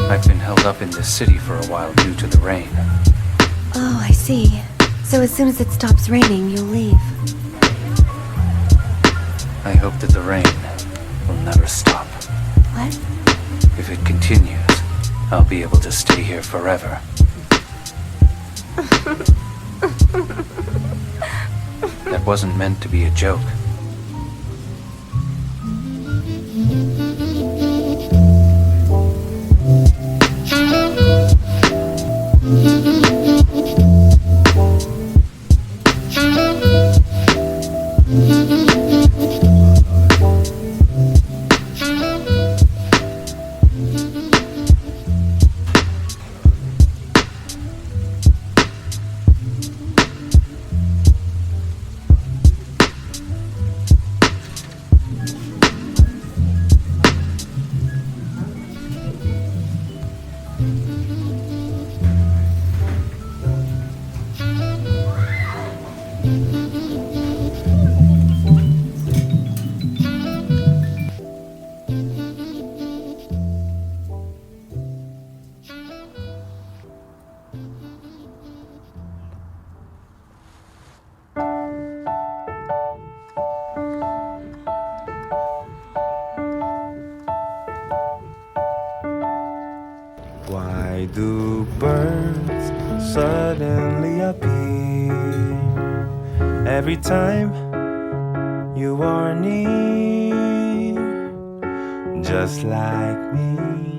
I've been held up in this city for a while due to the rain. Oh, I see. So as soon as it stops raining, you'll leave. I hope that the rain will never stop. What? If it continues, I'll be able to stay here forever. That wasn't meant to be a joke. Why do birds suddenly appear every time you are near? Just like me.